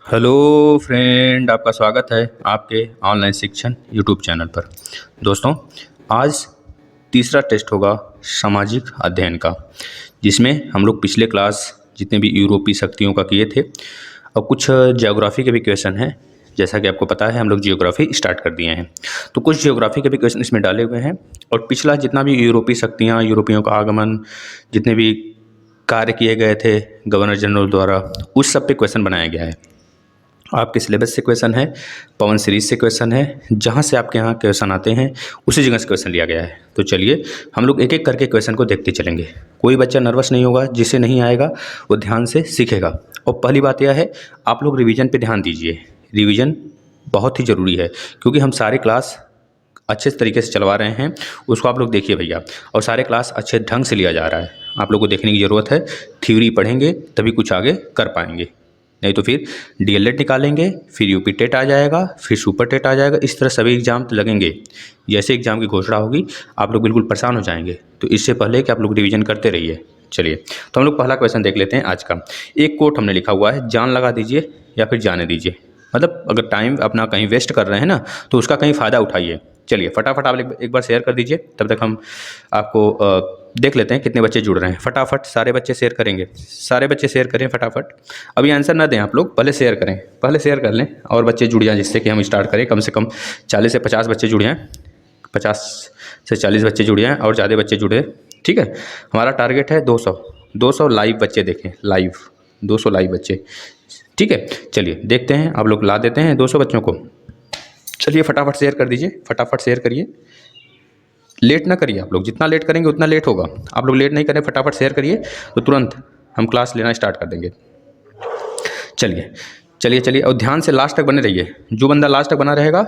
Hello friend, आपका स्वागत है आपके ऑनलाइन शिक्षण यूट्यूब चैनल पर। दोस्तों, आज तीसरा टेस्ट होगा सामाजिक अध्ययन का, जिसमें हम लोग पिछले क्लास जितने भी यूरोपीय शक्तियों का किए थे और कुछ ज्योग्राफी के भी क्वेश्चन हैं। जैसा कि आपको पता है, हम लोग जियोग्राफी स्टार्ट कर दिए हैं, तो कुछ जियोग्राफी के भी क्वेश्चन इसमें डाले हुए हैं। और पिछला जितना भी यूरोपीय शक्तियाँ, यूरोपियों का आगमन, जितने भी कार्य किए गए थे गवर्नर जनरल द्वारा, उस सब पे क्वेश्चन बनाया गया है। आपके सिलेबस से क्वेश्चन है, पवन सीरीज से क्वेश्चन है, जहाँ से आपके यहाँ क्वेश्चन आते हैं उसी जगह से क्वेश्चन लिया गया है। तो चलिए हम लोग एक एक करके क्वेश्चन को देखते चलेंगे। कोई बच्चा नर्वस नहीं होगा, जिसे नहीं आएगा वो ध्यान से सीखेगा। और पहली बात यह है, आप लोग रिवीजन पे ध्यान दीजिए। रिवीजन बहुत ही ज़रूरी है, क्योंकि हम सारे क्लास अच्छे तरीके से चलवा रहे हैं, उसको आप लोग देखिए भैया। और सारे क्लास अच्छे ढंग से लिया जा रहा है, आप लोग को देखने की ज़रूरत है। थ्योरी पढ़ेंगे तभी कुछ आगे कर पाएंगे, नहीं तो फिर डीएलएड निकालेंगे, फिर यूपी टेट आ जाएगा, फिर सुपर टेट आ जाएगा। इस तरह सभी एग्जाम लगेंगे। जैसे एग्जाम की घोषणा होगी आप लोग बिल्कुल परेशान हो जाएंगे। तो इससे पहले कि आप लोग रिवीजन करते रहिए। चलिए, तो हम लोग पहला क्वेश्चन देख लेते हैं आज का। एक कोट हमने लिखा हुआ है, जान लगा दीजिए या फिर जाने दीजिए। मतलब अगर टाइम अपना कहीं वेस्ट कर रहे हैं ना, तो उसका कहीं फ़ायदा उठाइए। चलिए फटाफट आप एक बार शेयर कर दीजिए, तब तक हम आपको देख लेते हैं कितने बच्चे जुड़ रहे हैं। फटाफट सारे बच्चे शेयर करेंगे, सारे बच्चे शेयर करें फटाफट। अभी आंसर ना दें आप लोग, पहले शेयर करें, पहले शेयर कर लें और बच्चे जुड़ जाएं, जिससे कि हम स्टार्ट करें। कम से कम 40 से 50 बच्चे जुड़ जाएँ, 50 से 40 बच्चे जुड़ जाएँ और ज़्यादा बच्चे जुड़े। ठीक है, हमारा टारगेट है 200 लाइव बच्चे देखें, लाइव 200 लाइव बच्चे। ठीक है, चलिए देखते हैं, आप लोग ला देते हैं 200 बच्चों को। चलिए फटाफट शेयर कर दीजिए, फटाफट शेयर करिए, लेट ना करिए। आप लोग जितना लेट करेंगे उतना लेट होगा। आप लोग लेट नहीं करें, फटाफट शेयर करिए, तो तुरंत हम क्लास लेना स्टार्ट कर देंगे। चलिए चलिए चलिए, और ध्यान से लास्ट तक बने रहिए। जो बंदा लास्ट तक बना रहेगा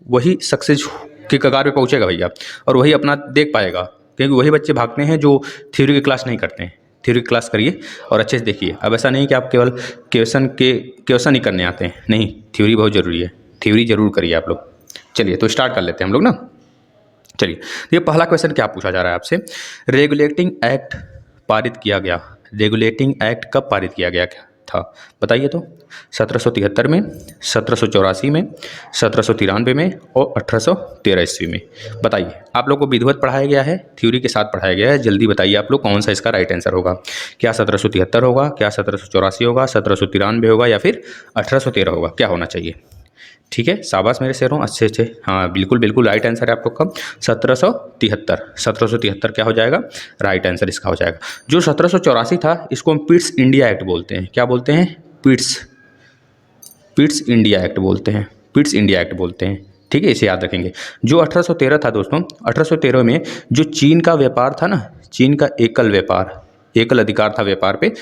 वही सक्सेस की कगार पे पहुंचेगा भैया, और वही अपना देख पाएगा। क्योंकि वही बच्चे भागते हैं जो थ्योरी की क्लास नहीं करते हैं। थ्योरी की क्लास करिए और अच्छे से देखिए। अब ऐसा नहीं कि आप केवल क्वेश्चन ही करने आते हैं, नहीं, थ्योरी बहुत ज़रूरी है, थ्योरी जरूर करिए आप लोग। चलिए तो स्टार्ट कर लेते हैं हम लोग ना। चलिए, ये पहला क्वेश्चन क्या पूछा जा रहा है आपसे। रेगुलेटिंग एक्ट पारित किया गया। रेगुलेटिंग एक्ट कब पारित किया गया था बताइए तो। 1773 में, 1784 में, 1793 में और 1813 ईस्वी में। बताइए, आप लोग को विधिवत पढ़ाया गया है, थ्योरी के साथ पढ़ाया गया है। जल्दी बताइए आप लोग कौन सा इसका राइट आंसर होगा। क्या 1773 होगा, क्या 1784 होगा, 1793 होगा या फिर 1813 होगा? क्या होना चाहिए? ठीक है, शाबाश मेरे शेरों, अच्छे अच्छे। हाँ बिल्कुल बिल्कुल राइट आंसर है आप लोग का 1773। 1773 क्या हो जाएगा? राइट आंसर इसका हो जाएगा। जो 1784 था, इसको हम पिट्स इंडिया एक्ट बोलते हैं। क्या बोलते हैं? पिट्स इंडिया एक्ट बोलते हैं, पिट्स इंडिया एक्ट बोलते हैं। ठीक है, इसे याद रखेंगे। जो 1813 था दोस्तों, 1813 में जो चीन का व्यापार था ना, चीन का एकल व्यापार, एकल अधिकार था व्यापार पे,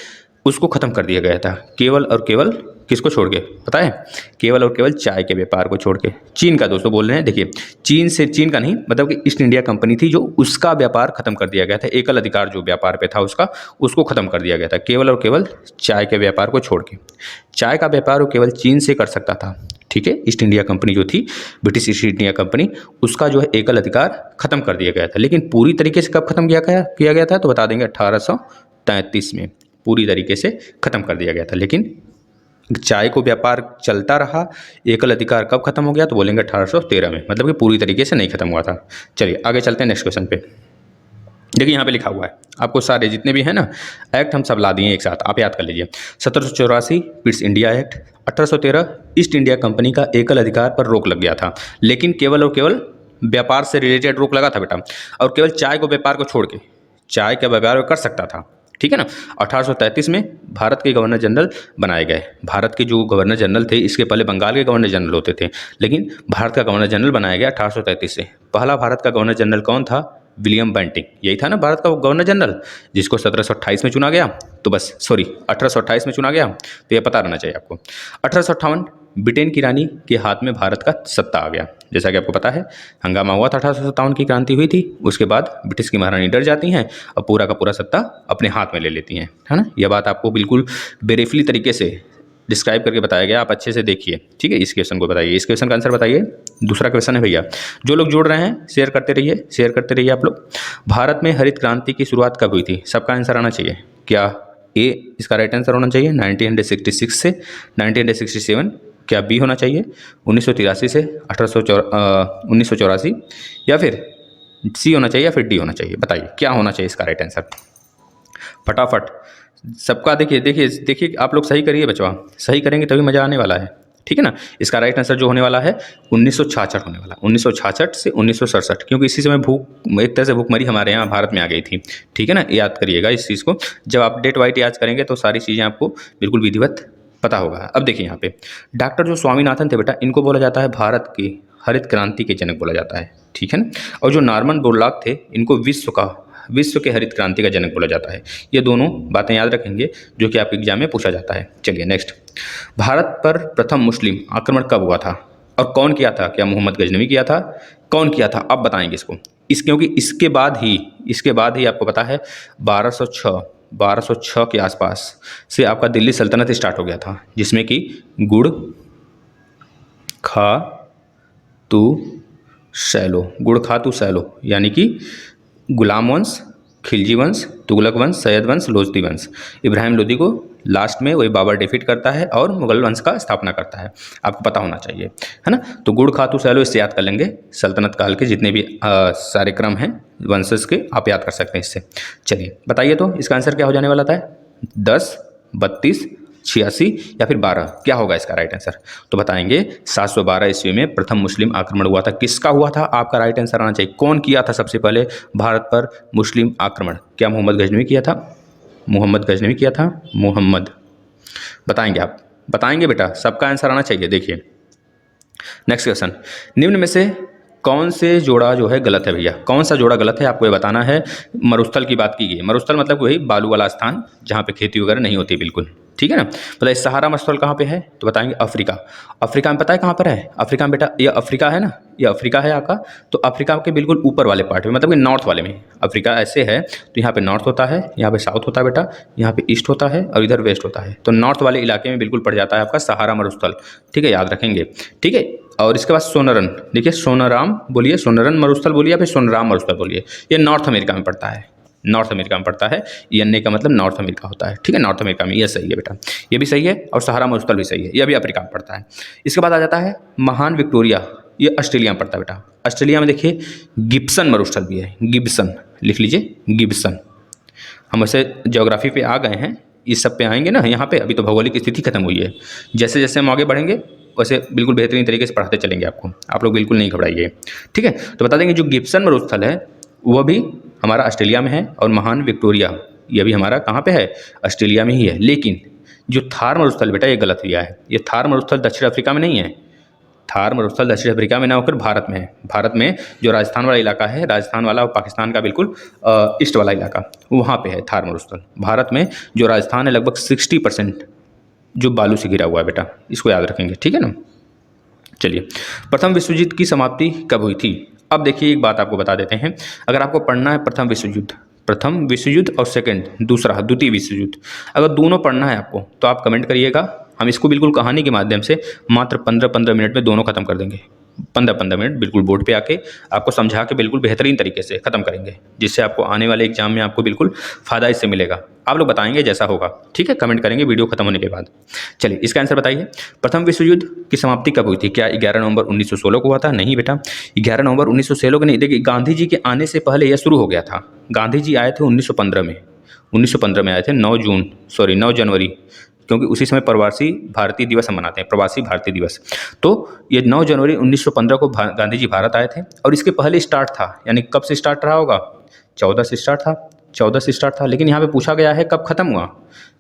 उसको ख़त्म कर दिया गया था। केवल और केवल किसको छोड़ के पता है? केवल और केवल चाय के व्यापार को छोड़ के। चीन का दोस्तों बोल रहे हैं, देखिए चीन का नहीं, मतलब कि ईस्ट इंडिया कंपनी थी, जो उसका व्यापार खत्म कर दिया गया था। एकल अधिकार जो व्यापार पे था उसका, उसको खत्म कर दिया गया था, केवल और केवल चाय के व्यापार को छोड़ के। चाय का व्यापार वो केवल चीन से कर सकता था। ठीक है, ईस्ट इंडिया कंपनी जो थी, ब्रिटिश ईस्ट इंडिया कंपनी, उसका जो है एकल अधिकार खत्म कर दिया गया था। लेकिन पूरी तरीके से कब खत्म किया गया था तो बता देंगे 1833 में पूरी तरीके से खत्म कर दिया गया था। लेकिन चाय को व्यापार चलता रहा। एकल अधिकार कब खत्म हो गया तो बोलेंगे 1813 में, मतलब कि पूरी तरीके से नहीं खत्म हुआ था। चलिए आगे चलते हैं नेक्स्ट क्वेश्चन पे। देखिए यहाँ पे लिखा हुआ है, आपको सारे जितने भी हैं ना एक्ट हम सब ला दिए एक साथ, आप याद कर लीजिए। 1784 Pitt's India act, 1813 east India company का एकल अधिकार पर रोक लग गया था, लेकिन केवल और केवल व्यापार से रिलेटेड रोक लगा था बेटा, और केवल चाय को व्यापार को छोड़ के चाय का व्यापार कर सकता था। ठीक है ना। 1833 में भारत के गवर्नर जनरल बनाए गए। भारत के जो गवर्नर जनरल थे, इसके पहले बंगाल के गवर्नर जनरल होते थे, लेकिन भारत का गवर्नर जनरल बनाया गया 1833 से। पहला भारत का गवर्नर जनरल कौन था? विलियम बेंटिंक, यही था ना भारत का गवर्नर जनरल, जिसको 1728 में चुना गया। तो बस सॉरी 1828 में चुना गया, तो यह पता रहना चाहिए आपको। 1858 ब्रिटेन की रानी के हाथ में भारत का सत्ता आ गया। जैसा कि आपको पता है, हंगामा हुआ था, 1857 की क्रांति हुई थी। उसके बाद ब्रिटिश की महारानी डर जाती हैं और पूरा का पूरा सत्ता अपने हाथ में ले लेती हैं, है ना। यह बात आपको बिल्कुल ब्रीफली तरीके से डिस्क्राइब करके बताया गया, आप अच्छे से देखिए। ठीक है, इस क्वेश्चन को बताइए, इस क्वेश्चन का आंसर बताइए। दूसरा क्वेश्चन है भैया, जो लोग जोड़ रहे हैं शेयर करते रहिए, शेयर करते रहिए आप लोग। भारत में हरित क्रांति की शुरुआत कब हुई थी? सबका आंसर आना चाहिए। क्या ए इसका राइट आंसर होना चाहिए 1966 से 1967, क्या बी होना चाहिए 1983 से 1984, या फिर सी होना चाहिए, या फिर डी होना चाहिए? बताइए क्या होना चाहिए इसका राइट आंसर फटाफट सबका। देखिए देखिए देखिए, आप लोग सही करिए बचवा, सही करेंगे तभी मज़ा आने वाला है, ठीक है ना। इसका राइट आंसर जो होने वाला है 1966 होने वाला, 1966 से 1967, क्योंकि इसी समय भूख एक तरह से भूखमरी हमारे यहाँ भारत में आ गई थी, ठीक है ना। याद करिएगा इस चीज़ को, जब आप डेट वाइट याद करेंगे तो सारी चीज़ें आपको बिल्कुल विधिवत पता होगा। अब देखिए यहाँ पे डॉक्टर जो स्वामीनाथन थे बेटा, इनको बोला जाता है भारत की हरित क्रांति के जनक बोला जाता है, ठीक है ना। और जो नॉर्मन बोरलॉग थे, इनको विश्व के हरित क्रांति का जनक बोला जाता है। ये दोनों बातें याद रखेंगे जो कि आपके एग्जाम में पूछा जाता है। चलिए नेक्स्ट, भारत पर प्रथम मुस्लिम आक्रमण कब हुआ था और कौन किया था? क्या मोहम्मद गजनवी किया था? कौन किया था? अब बताएंगे इसको, क्योंकि इसके बाद ही आपको पता है 1206 के आसपास से आपका दिल्ली सल्तनत स्टार्ट हो गया था, जिसमें कि गुड़ खा तू सैलो यानी कि गुलाम वंश, खिलजी वंश, तुगलक वंश, सैयद वंश, लोधी वंश। इब्राहिम लोदी को लास्ट में वही बाबर डिफीट करता है और मुगल वंश का स्थापना करता है, आपको पता होना चाहिए, है ना। तो गुड़ खातू सैलो इससे याद कर लेंगे, सल्तनत काल के जितने भी सारे क्रम हैं वंशज के, आप याद कर सकते हैं इससे। चलिए बताइए तो इसका आंसर क्या हो जाने वाला था? 10, 32, 86 या फिर 12, क्या होगा इसका राइट आंसर? तो बताएंगे 712 ईस्वी में प्रथम मुस्लिम आक्रमण हुआ था। किसका हुआ था? आपका राइट आंसर आना चाहिए। कौन किया था सबसे पहले भारत पर मुस्लिम आक्रमण? क्या मोहम्मद गजनवी किया था? मोहम्मद बताएंगे आप? बताएंगे बेटा, सबका आंसर आना चाहिए। देखिए नेक्स्ट क्वेश्चन, निम्न में से कौन से जोड़ा जो है गलत है भैया? कौन सा जोड़ा गलत है आपको ये बताना है। मरुस्थल की बात की गई है। मरुस्थल मतलब वही बालू वाला स्थान जहाँ पे खेती वगैरह नहीं होती, बिल्कुल ठीक है ना। बताइए सहारा मरुस्थल कहाँ पे है? तो बताएंगे अफ्रीका। अफ्रीका में पता है कहाँ पर है? अफ्रीका में बेटा, ये अफ्रीका है ना, ये अफ्रीका है आपका। तो अफ्रीका के बिल्कुल ऊपर वाले पार्ट में, मतलब कि नॉर्थ वाले में अफ्रीका ऐसे है। तो यहाँ पे नॉर्थ होता है, यहाँ पे साउथ होता है बेटा, यहाँ पे ईस्ट होता है और इधर वेस्ट होता है। तो नॉर्थ वाले इलाके में बिल्कुल पड़ जाता है आपका सहारा मरुस्थल, ठीक है, याद रखेंगे, ठीक है। और इसके बाद सोनरन, देखिए सोनाराम बोलिए, सोनरन मरुस्थल बोलिए या फिर सोनराम मरुस्थल बोलिए। ये नॉर्थ अमेरिका में पड़ता है, नॉर्थ अमेरिका में पड़ता है। एन का मतलब नॉर्थ अमेरिका होता है, ठीक है, नॉर्थ अमेरिका में। ये सही है बेटा, ये भी सही है। और सहारा मरुस्थल भी सही है, ये भी अफ्रीका में पड़ता है। इसके बाद आ जाता है महान विक्टोरिया, ये ऑस्ट्रेलिया में पड़ता है बेटा। ऑस्ट्रेलिया में देखिए गिब्सन मरुस्थल भी है, गिब्सन लिख लीजिए, गिब्सन। हम वैसे ज्योग्राफी पे आ गए हैं, इस सब पे आएंगे ना यहाँ पे, अभी तो भौगोलिक स्थिति खत्म हुई है। जैसे जैसे हम आगे बढ़ेंगे वैसे बिल्कुल बेहतरीन तरीके से पढ़ाते चलेंगे आपको, आप लोग बिल्कुल नहीं घबराइए, ठीक है। तो बता देंगे जो गिब्सन मरुस्थल है वह भी हमारा ऑस्ट्रेलिया में है, और महान विक्टोरिया ये भी हमारा कहाँ पे है? ऑस्ट्रेलिया में ही है। लेकिन जो थार मरुस्थल बेटा ये गलत दिया है। ये थार मरुस्थल दक्षिण अफ्रीका में नहीं है, थार मरुस्थल दक्षिण अफ्रीका में ना होकर भारत में है। भारत में जो राजस्थान वाला इलाका है, राजस्थान वाला और पाकिस्तान का बिल्कुल ईस्ट वाला इलाका, वहाँ पे है थार मरुस्थल। भारत में जो राजस्थान है लगभग 60% जो बालू से घिरा हुआ है बेटा, इसको याद रखेंगे, ठीक है ना। चलिए, प्रथम विश्व युद्ध की समाप्ति कब हुई थी? अब देखिए एक बात आपको बता देते हैं, अगर आपको पढ़ना है प्रथम विश्व युद्ध और सेकंड द्वितीय विश्व युद्ध, अगर दोनों पढ़ना है आपको तो आप कमेंट करिएगा। हम इसको बिल्कुल कहानी के माध्यम से मात्र 15-15 मिनट में दोनों खत्म कर देंगे। 15-15 मिनट बिल्कुल बोर्ड पे आके आपको समझा के बिल्कुल बेहतरीन तरीके से ख़त्म करेंगे, जिससे आपको आने वाले एग्जाम में आपको बिल्कुल फ़ायदा इससे मिलेगा। आप लोग बताएंगे जैसा होगा, ठीक है, कमेंट करेंगे वीडियो खत्म होने के बाद। चलिए इसका आंसर बताइए, प्रथम विश्व युद्ध की समाप्ति कब हुई थी? क्या 11 नवंबर 1916 को हुआ था? नहीं बेटा, 11 नवंबर 1916 को नहीं। देखिए गांधी जी के आने से पहले यह शुरू हो गया था। गांधी जी आए थे 1915 में, 1915 में आए थे, 9 जनवरी, क्योंकि उसी समय प्रवासी भारतीय दिवस हम मनाते हैं, प्रवासी भारतीय दिवस। तो ये 9 जनवरी 1915 को गांधी जी भारत आए थे। और इसके पहले स्टार्ट था, यानी कब से स्टार्ट रहा होगा? 14 से स्टार्ट था, 14 से स्टार्ट था। लेकिन यहाँ पे पूछा गया है कब खत्म हुआ?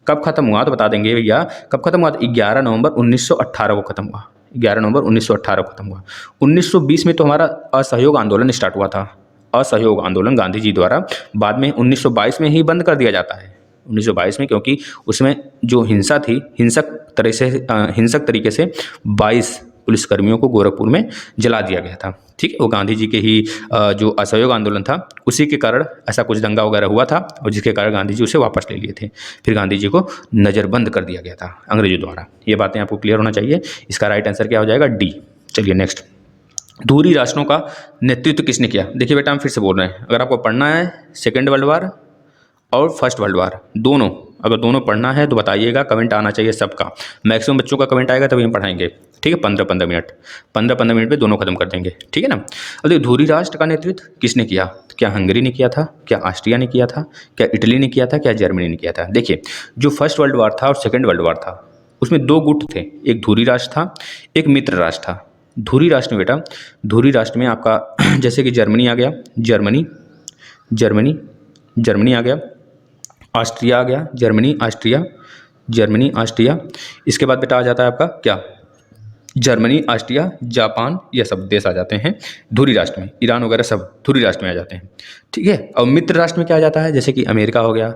कब खत्म हुआ तो बता देंगे भैया, कब खत्म हुआ? 11 नवंबर 1918 को खत्म हुआ, 11 नवंबर 1918 को खत्म हुआ। 1920 में तो हमारा असहयोग आंदोलन स्टार्ट हुआ था, असहयोग आंदोलन गांधी जी द्वारा। बाद में 1922 में ही बंद कर दिया जाता है, 1922 में, क्योंकि उसमें जो हिंसा थी, हिंसक तरीके से 22 पुलिसकर्मियों को गोरखपुर में जला दिया गया था, ठीक है। वो गांधी जी के ही जो असहयोग आंदोलन था उसी के कारण ऐसा कुछ दंगा वगैरह हुआ था, और जिसके कारण गांधी जी उसे वापस ले लिए थे। फिर गांधी जी को नज़रबंद कर दिया गया था अंग्रेजों द्वारा। ये बातें आपको क्लियर होना चाहिए। इसका राइट आंसर क्या हो जाएगा? डी। चलिए नेक्स्ट, दूरी राष्ट्रों का नेतृत्व किसने किया? देखिए बेटा हम फिर से बोल रहे हैं, अगर आपको पढ़ना है सेकेंड वर्ल्ड वार और फर्स्ट वर्ल्ड वार दोनों, अगर दोनों पढ़ना है तो बताइएगा, कमेंट आना चाहिए सबका। मैक्सिमम बच्चों का कमेंट आएगा तभी हम पढ़ाएंगे, ठीक है। 15-15 मिनट, 15-15 मिनट में दोनों खत्म कर देंगे, ठीक है ना। अब देखिए, धुरी राष्ट्र का नेतृत्व किसने किया? क्या हंगरी ने किया था, क्या ऑस्ट्रिया ने किया था, क्या इटली ने किया था, क्या जर्मनी ने किया था? देखिए, जो फर्स्ट वर्ल्ड वार था और सेकेंड वर्ल्ड वार था उसमें दो गुट थे, एक धुरी राष्ट्र था, एक मित्र राष्ट्र था। धुरी राष्ट्र में बेटा, धुरी राष्ट्र में आपका जैसे कि जर्मनी आ गया, जर्मनी जर्मनी जर्मनी आ गया, ऑस्ट्रिया आ गया, जर्मनी ऑस्ट्रिया, जर्मनी ऑस्ट्रिया। इसके बाद बेटा आ जाता है आपका क्या? जर्मनी ऑस्ट्रिया जापान, ये सब देश आ जाते हैं धुरी राष्ट्र में। ईरान वगैरह सब धुरी राष्ट्र में आ जाते हैं, ठीक है। और मित्र राष्ट्र में क्या आ जाता है? जैसे कि अमेरिका हो गया,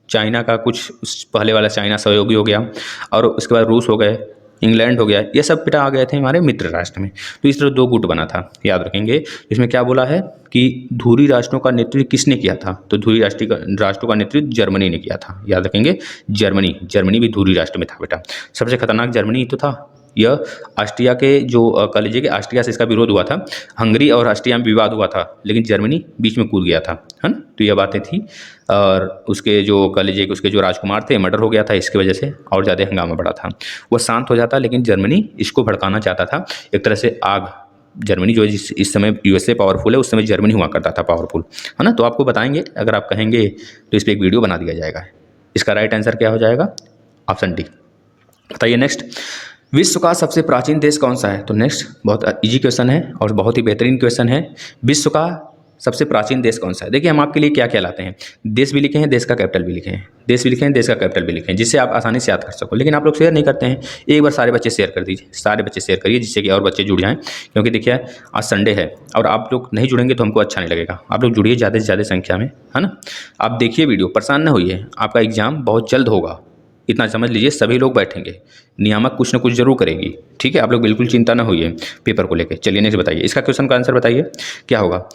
चाइना का कुछ पहले वाला चाइना सहयोगी हो गया, और उसके बाद रूस हो गए, इंग्लैंड हो गया, ये सब बेटा आ गए थे हमारे मित्र राष्ट्र में। तो इस तरह दो गुट बना था, याद रखेंगे। इसमें क्या बोला है कि धुरी राष्ट्रों का नेतृत्व किसने किया था? तो धुरी राष्ट्रों का नेतृत्व जर्मनी ने किया था, याद रखेंगे। जर्मनी, जर्मनी भी धुरी राष्ट्र में था बेटा। सबसे खतरनाक जर्मनी ही तो था। यह ऑस्ट्रिया के जो कह लीजिए कि ऑस्ट्रिया से इसका विरोध हुआ था, हंगरी और ऑस्ट्रिया में विवाद हुआ था, लेकिन जर्मनी बीच में कूद गया था, है ना। तो यह बातें थी, और उसके जो कह लीजिए कि उसके जो राजकुमार थे, मर्डर हो गया था, इसकी वजह से और ज़्यादा हंगामा बढ़ा था। वो शांत हो जाता, लेकिन जर्मनी इसको भड़काना चाहता था, एक तरह से आग। जर्मनी जो इस समय यूएसए पावरफुल है, उस समय जर्मनी हुआ करता था पावरफुल, है ना। तो आपको बताएंगे, अगर आप कहेंगे तो इस पर एक वीडियो बना दिया जाएगा। इसका राइट आंसर क्या हो जाएगा? Option D. बताइए नेक्स्ट, विश्व का सबसे प्राचीन देश कौन सा है? तो नेक्स्ट बहुत इजी क्वेश्चन है और बहुत ही बेहतरीन क्वेश्चन है। विश्व का सबसे प्राचीन देश कौन सा है? देखिए, हम आपके लिए क्या क्या लाते हैं, देश भी लिखे हैं, देश का कैपिटल भी लिखे हैं, देश भी लिखे हैं, देश का कैपिटल भी लिखे हैं, जिससे आप आसानी से याद कर सको। लेकिन आप लोग शेयर नहीं करते हैं। एक बार सारे बच्चे शेयर कर दीजिए, सारे बच्चे शेयर करिए, जिससे कि और बच्चे जुड़ जाएं। क्योंकि देखिए, आज संडे है और आप लोग नहीं जुड़ेंगे तो हमको अच्छा नहीं लगेगा। आप लोग जुड़िए ज़्यादा से ज़्यादा संख्या में, है ना। आप देखिए वीडियो, परेशान न होइए, आपका एग्जाम बहुत जल्द होगा, इतना समझ लीजिए। सभी लोग बैठेंगे, नियामक कुछ ना कुछ जरूर करेगी, ठीक है। आप लोग बिल्कुल चिंता ना होइए पेपर को लेकर। चलिए नेक्स्ट बताइए, इसका क्वेश्चन का आंसर बताइए क्या होगा?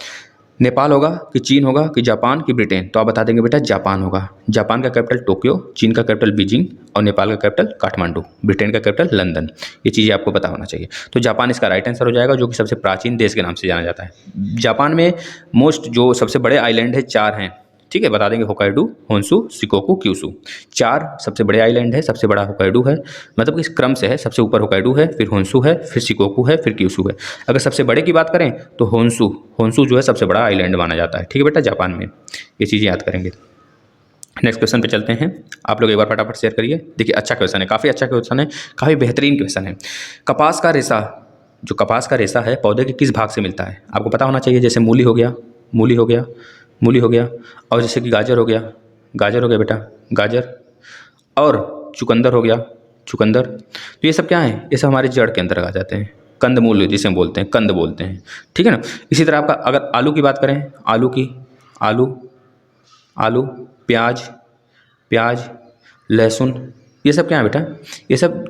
नेपाल होगा कि चीन होगा कि जापान कि ब्रिटेन? तो आप बता देंगे बेटा जापान होगा। जापान का कैपिटल टोक्यो, चीन का कैपिटल बीजिंग और नेपाल का कैपिटल काठमांडू, ब्रिटेन का कैपिटल लंदन। ये चीज़ें आपको पता होना चाहिए। तो जापान इसका राइट आंसर हो जाएगा, जो कि सबसे प्राचीन देश के नाम से जाना जाता है। जापान में मोस्ट जो सबसे बड़े आइलैंड है 4 हैं, ठीक है। बता देंगे होकाइडो, होन्शु, शिकोकू, क्यूशु। 4 सबसे बड़े आइलैंड है, सबसे बड़ा होकाइडो है, मतलब कि इस क्रम से है, सबसे ऊपर होकाइडो है, फिर होन्शु है, फिर शिकोकू है, फिर क्यूशु है। अगर सबसे बड़े की बात करें तो होन्शु, होन्शु जो है सबसे बड़ा आइलैंड माना जाता है, ठीक है बेटा, जापान में। ये चीज़ें याद करेंगे। नेक्स्ट क्वेश्चन पे चलते हैं। आप लोग एक बार फटाफट शेयर करिए। देखिए, अच्छा क्वेश्चन है, काफ़ी अच्छा क्वेश्चन है, काफ़ी बेहतरीन क्वेश्चन है। कपास का रेशा, जो कपास का रेशा है पौधे के किस भाग से मिलता है? आपको पता होना चाहिए। जैसे मूली हो गया, मूली हो गया, मूली हो गया, और जैसे कि गाजर हो गया, गाजर हो गया बेटा, गाजर, और चुकंदर हो गया, चुकंदर। तो ये सब क्या है? ये सब हमारे जड़ के अंदर आ जाते हैं, कंदमूल जिसे हम बोलते हैं, कंद बोलते हैं, ठीक है ना। इसी तरह आपका अगर आलू की बात करें, आलू की, आलू, आलू, प्याज, प्याज, लहसुन, ये सब क्या है बेटा? ये सब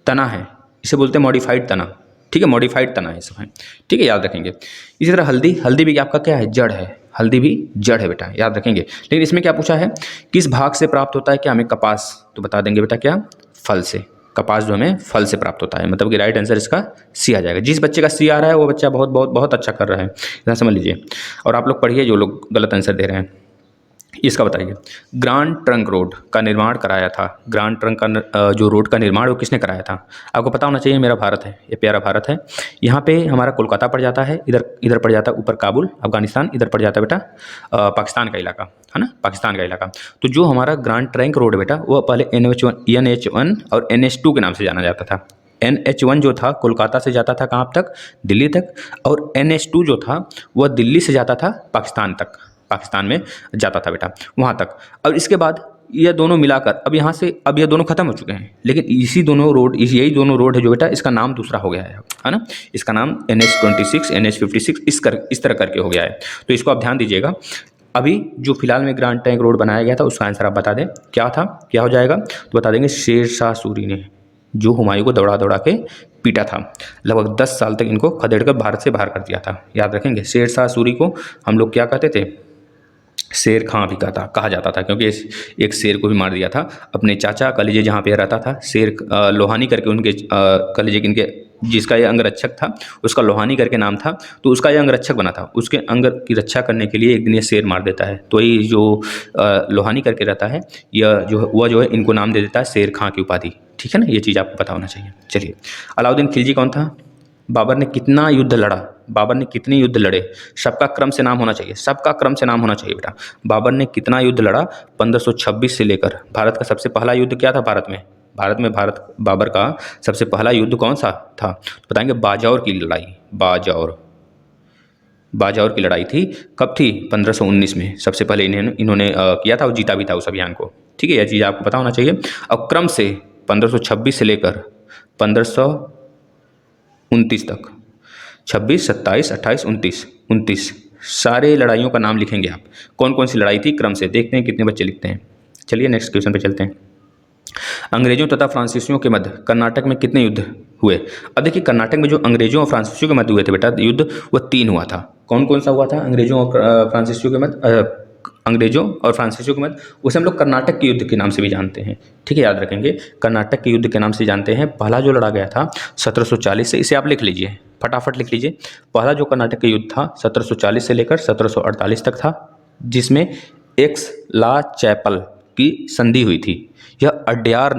तना है, इसे बोलते हैं मॉडिफाइड तना, ठीक है, मॉडिफाइड तना ये सब है, ठीक है, याद रखेंगे। इसी तरह हल्दी, हल्दी भी आपका क्या है? जड़ है, हल्दी भी जड़ है बेटा, याद रखेंगे। लेकिन इसमें क्या पूछा है, किस भाग से प्राप्त होता है? क्या हमें कपास, तो बता देंगे बेटा क्या? फल से। कपास जो हमें फल से प्राप्त होता है, मतलब कि राइट आंसर इसका सी आ जाएगा। जिस बच्चे का सी आ रहा है वो बच्चा बहुत बहुत बहुत अच्छा कर रहा है, इतना समझ लीजिए। और आप लोग पढ़िए जो लोग गलत आंसर दे रहे हैं। इसका बताइए, ग्रांड ट्रंक रोड का निर्माण कराया था, ग्रांड ट्रंक का जो रोड का निर्माण वो किसने कराया था? आपको पता होना चाहिए। मेरा भारत है, ये प्यारा भारत है। यहाँ पे हमारा कोलकाता पड़ जाता है, इधर पड़ जाता है ऊपर काबुल अफगानिस्तान, इधर पड़ जाता है बेटा पाकिस्तान का इलाका, है ना, पाकिस्तान का इलाका। तो जो हमारा ग्रांड ट्रंक रोड बेटा वो पहले NH1 और NH2 के नाम से जाना जाता था। NH1 जो था कोलकाता से जाता था कहाँ तक? दिल्ली तक, और NH2 जो था वह दिल्ली से जाता था पाकिस्तान तक, पाकिस्तान में जाता था बेटा वहाँ तक। अब इसके बाद ये दोनों मिलाकर अब यहाँ से अब ये दोनों खत्म हो चुके हैं, लेकिन यही दोनों रोड है जो बेटा इसका नाम दूसरा हो गया है ना। इसका नाम NH26, NH56 इस तरह करके हो गया है। तो इसको आप ध्यान दीजिएगा। अभी जो फिलहाल में ग्रांड ट्रंक रोड बनाया गया था उसका आंसर आप बता दें क्या था, क्या हो जाएगा? तो बता देंगे शेर शाह सूरी ने, जो हुमायूं को दौड़ा दौड़ा के पीटा था। लगभग 10 साल तक इनको खदेड़ कर भारत से बाहर कर दिया था, याद रखेंगे। शेर शाह सूरी को हम लोग क्या कहते थे? शेर खां भी कहा जाता था, क्योंकि एक शेर को भी मार दिया था अपने चाचा कह लीजिए जहाँ पे रहता था, शेर लोहानी करके उनके कह लीजिए कि इनके जिसका ये अंगरक्षक था, उसका लोहानी करके नाम था, तो उसका ये अंगरक्षक बना था। उसके अंग की रक्षा करने के लिए एक दिन ये शेर मार देता है, तो ये जो लोहानी करके रहता है, यह जो है इनको नाम दे देता है शेर खां की उपाधि। ठीक है ना, ये चीज़ आपको पता होना चाहिए। चलिए, अलाउद्दीन खिलजी कौन था? बाबर ने कितना युद्ध लड़ा? बाबर ने कितने युद्ध लड़े? सबका क्रम से नाम होना चाहिए, सबका क्रम से नाम होना चाहिए बेटा। बाबर ने कितना युद्ध लड़ा? 1526 से लेकर। भारत का सबसे पहला युद्ध क्या था भारत में? भारत बाबर का सबसे पहला युद्ध कौन सा था? बताएंगे, बाजौर की लड़ाई। बाजौर की लड़ाई थी। कब थी? 1519 में सबसे पहले इन्होंने किया था और जीता भी था उस अभियान को। ठीक है, यह चीज़ आपको पता होना चाहिए। और क्रम से 1526 से लेकर 1529 तक, 26, 27, 28, 29 सारे लड़ाइयों का नाम लिखेंगे आप, कौन कौन सी लड़ाई थी क्रम से। देखते हैं कितने बच्चे लिखते हैं। चलिए नेक्स्ट क्वेश्चन पे चलते हैं। अंग्रेजों तथा फ्रांसीसियों के मध्य कर्नाटक में कितने युद्ध हुए? अब देखिए, कर्नाटक में जो अंग्रेजों और फ्रांसीसियों के मध्य हुए थे बेटा युद्ध, वो 3 हुआ था। कौन कौन सा हुआ था अंग्रेजों और फ्रांसीसियों के मध्य? अंग्रेजों और फ्रांसीसियों के मध्य, उसे हम लोग कर्नाटक के युद्ध के नाम से भी जानते हैं। ठीक है, याद रखेंगे, कर्नाटक के युद्ध के नाम से जानते हैं। पहला जो लड़ा गया था 1740 से, इसे आप लिख लीजिए, फटाफट लिख लीजिए। पहला जो कर्नाटक का युद्ध था 1740 से लेकर 1748 तक था, जिसमें एक्स ला चैपल की संधि हुई थी। यह अड्यार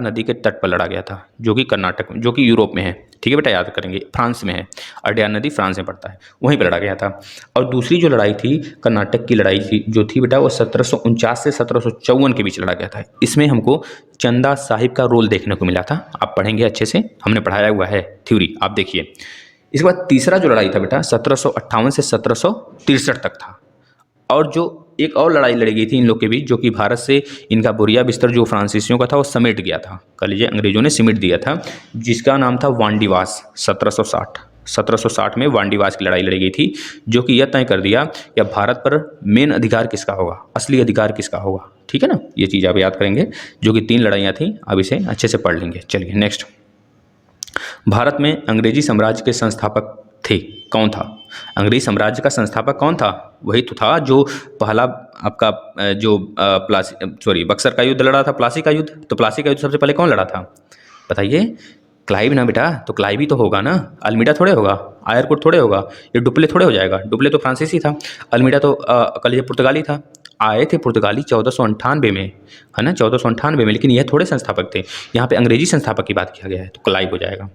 नदी के तट पर लड़ा गया था, जो कि कर्नाटक में, जो कि यूरोप में है। ठीक है बेटा, याद करेंगे, फ्रांस में है। अड्यार नदी फ्रांस में पड़ता है, वहीं पर लड़ा गया था। और दूसरी जो लड़ाई थी, कर्नाटक की लड़ाई थी जो थी बेटा, वो 1749 से 1754 के बीच लड़ा गया था। इसमें हमको चंदा साहिब का रोल देखने को मिला था। आप पढ़ेंगे अच्छे से, हमने पढ़ाया हुआ है थ्योरी, आप देखिए। इसके बाद तीसरा जो लड़ाई था बेटा 1758 से 1763 तक था। और जो एक और लड़ाई लड़ी गई थी इन लोग के बीच, जो कि भारत से इनका बोरिया बिस्तर जो फ्रांसीसियों का था वो समेट गया था। कह लीजिए अंग्रेजों ने सिमट दिया था, जिसका नाम था वांडीवास। 1760 में वांडीवास की लड़ाई लड़ी गई थी, जो कि यह तय कर दिया या भारत पर मेन अधिकार किसका होगा, असली अधिकार किसका होगा। ठीक है ना, ये चीज़ आप याद करेंगे, जो कि 3 लड़ाइयाँ थी। अब इसे अच्छे से पढ़ लेंगे। चलिए नेक्स्ट, भारत में अंग्रेजी साम्राज्य के संस्थापक थे, कौन था? अंग्रेजी साम्राज्य का संस्थापक कौन था? वही तो था जो पहला आपका जो बक्सर का युद्ध लड़ा था, प्लासी का युद्ध। तो प्लासी का युद्ध सबसे पहले कौन लड़ा था बताइए? क्लाइव ना बेटा, तो क्लाइव ही तो होगा ना, अल्मीडा थोड़े होगा, आयरकुट थोड़े होगा, ये डुप्ले थोड़े हो जाएगा। डुप्ले तो फ्रांसीसी था, अल्मीडा तो कह लीजिए पुर्तगाली था। आए थे पुर्तगाली 1498 में, है ना, 1498 में, लेकिन यह थोड़े संस्थापक थे। यहाँ पे अंग्रेजी संस्थापक की बात किया गया है, तो क्लाइव हो जाएगा।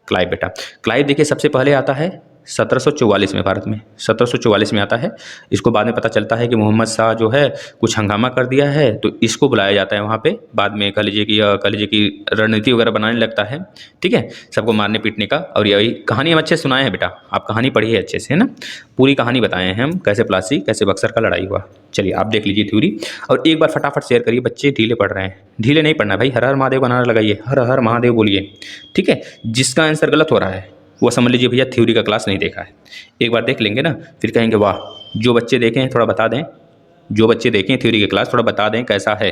क्लाइव बेटा, क्लाइव देखिए सबसे पहले आता है 1744 में, भारत में 1744 में आता है। इसको बाद में पता चलता है कि मोहम्मद शाह जो है कुछ हंगामा कर दिया है, तो इसको बुलाया जाता है वहाँ पे। बाद में कह लीजिए कि रणनीति वगैरह बनाने लगता है। ठीक है, सबको मारने पीटने का। और यही कहानी हम अच्छे सुनाए हैं बेटा, आप कहानी पढ़िए अच्छे से, है ना, पूरी कहानी बताए हैं हम, कैसे प्लासी कैसे बक्सर का लड़ाई हुआ। चलिए आप देख लीजिए थ्योरी, और एक बार फटाफट शेयर करिए। बच्चे ढीले पढ़ रहे हैं, ढीले नहीं पढ़ना भाई, हर हर महादेव का नारा लगाइए, हर हर महादेव बोलिए। ठीक है, जिसका आंसर गलत हो रहा है वो समझ लीजिए भैया थ्योरी का क्लास नहीं देखा है। एक बार देख लेंगे ना, फिर कहेंगे वाह। जो बच्चे देखें हैं थोड़ा बता दें, जो बच्चे देखें थ्योरी की क्लास थोड़ा बता दें कैसा है,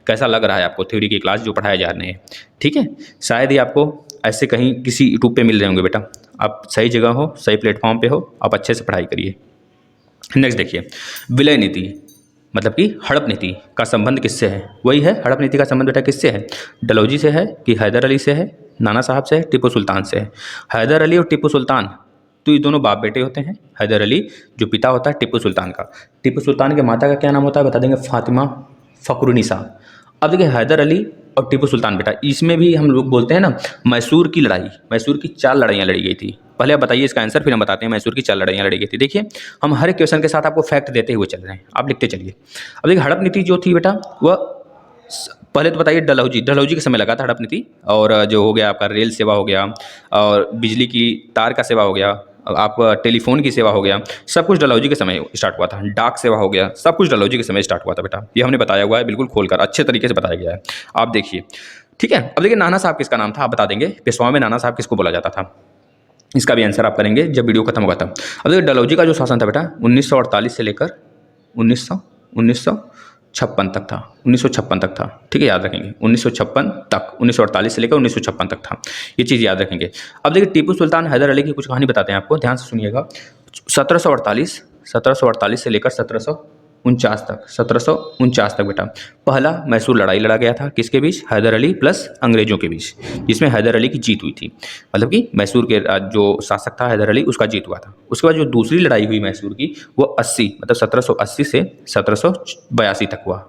कैसा लग रहा है आपको थ्योरी की क्लास जो पढ़ाया जा रहे हैं। ठीक है, शायद ही आपको ऐसे कहीं किसी यूट्यूब पे मिल रहे होंगे बेटा। आप सही जगह हो, सही प्लेटफॉर्म पे हो, आप अच्छे से पढ़ाई करिए। नेक्स्ट देखिए, विलय नीति मतलब कि हड़प नीति का संबंध किससे है? वही है, हड़प नीति का संबंध बेटा किससे है? डलहौजी से है कि हैदर अली से है, नाना साहब से है, टीपू सुल्तान से है? हैदर अली और टीपू सुल्तान, तो ये दोनों बाप बेटे होते हैं। हैदर अली जो पिता होता है टीपू सुल्तान का, टीपू सुल्तान के माता का क्या नाम होता है बता देंगे? फातिमा फखरुन्निसा। अब देखिए हैदर अली और टीपू सुल्तान बेटा, इसमें भी हम लोग बोलते हैं ना मैसूर की लड़ाई, मैसूर की 4 लड़ाइयाँ लड़ी गई थी। पहले आप बताइए इसका आंसर, फिर हम बताते हैं मैसूर की 4 लड़ाइयाँ लड़ी गई थी। देखिए हम हर एक क्वेश्चन के साथ आपको फैक्ट देते हुए चल रहे हैं, आप लिखते चलिए। अब देखिए हड़प नीति जो थी बेटा, वह पहले तो बताइए डलहौजी के समय लगा था हड़प नीति। और जो हो गया आपका रेल सेवा हो गया, और बिजली की तार का सेवा हो गया, आप टेलीफोन की सेवा हो गया, सब कुछ डलहौजी के समय स्टार्ट हुआ था। डाक सेवा हो गया, सब कुछ डलहौजी के समय स्टार्ट हुआ था बेटा। ये हमने बताया हुआ है, बिल्कुल खोलकर अच्छे तरीके से बताया गया है, आप देखिए। ठीक है, अब देखिए नाना साहब किसका नाम था, आप बता देंगे। पेशवा में नाना साहब किसको बोला जाता था? इसका भी आंसर आप करेंगे जब वीडियो खत्म होगा तब। अब देखिए डलहौजी का जो शासन था बेटा 1948 से लेकर 1956 तक था, 1956 तक था। ठीक है, याद रखेंगे 1956 तक, 1948 से लेकर 1956 तक था, ये चीज़ याद रखेंगे। अब देखिए टीपू सुल्तान हैदर अली की कुछ कहानी बताते हैं आपको, ध्यान से सुनिएगा। 1748 से लेकर 1749 तक बेटा पहला मैसूर लड़ाई लड़ा गया था, किसके बीच? हैदर अली प्लस अंग्रेजों के बीच, जिसमें हैदर अली की जीत हुई थी। मतलब कि मैसूर के जो शासक था हैदर अली, उसका जीत हुआ था। उसके बाद जो दूसरी लड़ाई हुई मैसूर की, वो 80 मतलब 1780 से 1782 तक हुआ।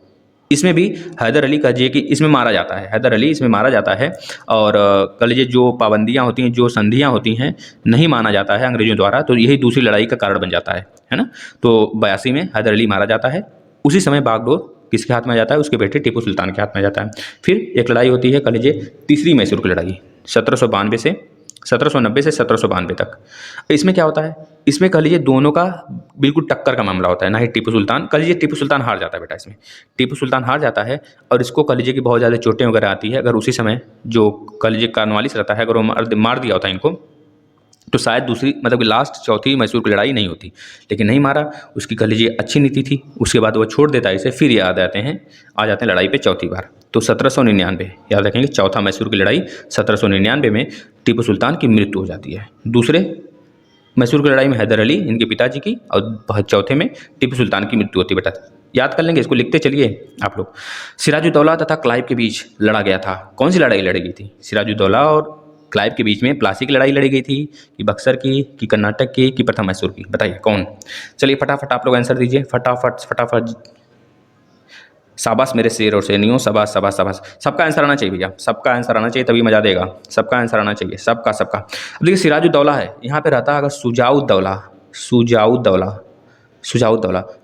इसमें भी हैदर अली का ये कि इसमें मारा जाता है, हैदर अली इसमें मारा जाता है। और कल ये जो पाबंदियाँ होती हैं, जो संधियाँ होती हैं, नहीं माना जाता है अंग्रेजों द्वारा, तो यही दूसरी लड़ाई का कारण बन जाता है ना। तो 82 में हैदर अली मारा जाता है। उसी समय बागडोर किसके हाथ में आ जाता है? उसके बेटे टीपू सुल्तान के हाथ में आ जाता है। फिर एक लड़ाई होती है कल ये तीसरी मैसूर की लड़ाई 1790 से 1792 तक। इसमें क्या होता है? इसमें कह लीजिए दोनों का बिल्कुल टक्कर का मामला होता है। ना ही टीपू सुल्तान, कह लीजिए टीपू सुल्तान हार जाता है बेटा, इसमें टीपू सुल्तान हार जाता है। और इसको कह लीजिए कि बहुत ज़्यादा चोटें वगैरह आती है। अगर उसी समय जो कह लीजिए कॉर्नवालिस रहता है, अगर वो मार दिया होता है इनको, तो शायद दूसरी मतलब कि लास्ट चौथी मैसूर की लड़ाई नहीं होती। लेकिन नहीं मारा, उसकी कह लीजिए अच्छी नीति थी। उसके बाद वो छोड़ देता है इसे, फिर ये आ जाते हैं लड़ाई पे चौथी बार। तो 1799 याद रखेंगे, चौथा मैसूर की लड़ाई 1799 में टीपू सुल्तान की मृत्यु हो जाती है। दूसरे मैसूर की लड़ाई में हैदर अली इनके पिताजी की, और चौथे में टीपू सुल्तान की मृत्यु होती है। बेटा याद कर लेंगे, इसको लिखते चलिए आप लोग। सिराजुद्दौला तथा क्लाइव के बीच लड़ा गया था। कौन सी लड़ाई लड़ी गई थी? सिराजुद्दौला और क्लाइव के बीच में प्लासी की लड़ाई लड़ी गई थी, कि बक्सर की, कि कर्नाटक की, कि प्रथम मैसूर की? बताइए कौन। चलिए फटाफट आप लोग आंसर दीजिए, फटाफट। शाबाश मेरे शेर और शेरनियों, शाबाश शाबाश शाबाश। सबका आंसर आना चाहिए भैया, सबका आंसर आना चाहिए, तभी मजा देगा। सबका आंसर आना चाहिए, सबका। अब देखिए सिराजुद्दौला है, यहाँ पे रहता अगर सुजाउद्दौला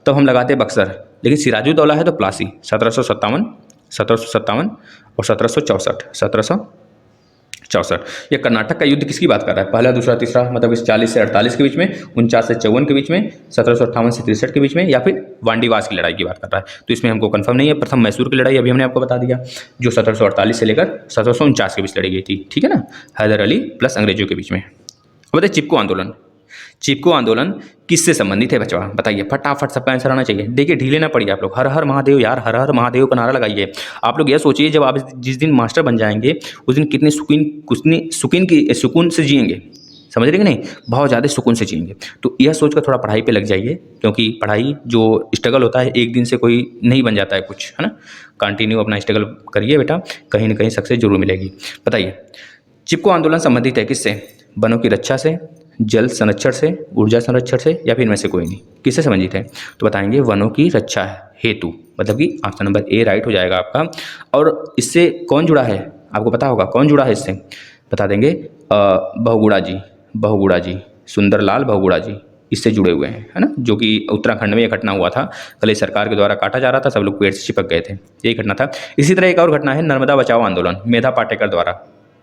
तब हम लगाते बक्सर, लेकिन सिराजुद्दौला है तो प्लासी। 1757 और 1764। ये कर्नाटक का युद्ध किसकी बात कर रहा है? पहला, दूसरा, तीसरा, मतलब इस 40 से 48 के बीच में, 49 से 54 के बीच में, 1758 से 63 के बीच में, या फिर वांडीवास की लड़ाई की बात कर रहा है? तो इसमें हमको कंफर्म नहीं है। प्रथम मैसूर की लड़ाई अभी हमने आपको बता दिया, जो 1748 से लेकर 1749 के बीच लड़ी गई थी, ठीक है ना, हैदर अली प्लस अंग्रेजों के बीच में। अब बताइए चिपको आंदोलन किससे संबंधित है बच्चा? बताइए फटाफट, सबका आंसर आना चाहिए। देखिए ढीले ना पड़िए आप लोग, हर हर महादेव यार, हर हर महादेव का नारा लगाइए। आप लोग यह सोचिए, जब आप जिस दिन मास्टर बन जाएंगे उस दिन कितने सुकून से जिएंगे, समझ रहे कि नहीं? बहुत ज़्यादा सुकून से जिएंगे। तो यह सोचकर थोड़ा पढ़ाई पे लग जाइए, क्योंकि पढ़ाई जो स्ट्रगल होता है, एक दिन से कोई नहीं बन जाता है कुछ, है ना। कंटिन्यू अपना स्ट्रगल करिए बेटा, कहीं ना कहीं सक्सेस जरूर मिलेगी। बताइए चिपको आंदोलन संबंधित है किससे? वनों की रक्षा से, जल संरक्षण से, ऊर्जा संरक्षण से, या फिर इनमें से कोई नहीं? किससे संबंधित है? तो बताएंगे वनों की रक्षा हेतु, मतलब कि ऑप्शन नंबर ए राइट हो जाएगा आपका। और इससे कौन जुड़ा है आपको पता होगा, कौन जुड़ा है इससे? बता देंगे बहुगुणा जी, सुंदरलाल बहुगुणा जी इससे जुड़े हुए हैं, है ना। जो कि उत्तराखंड में यह घटना हुआ था, कल सरकार के द्वारा काटा जा रहा था, सब लोग पेड़ से चिपक गए थे, यही घटना था। इसी तरह एक और घटना है नर्मदा बचाओ आंदोलन, मेधा पाटेकर द्वारा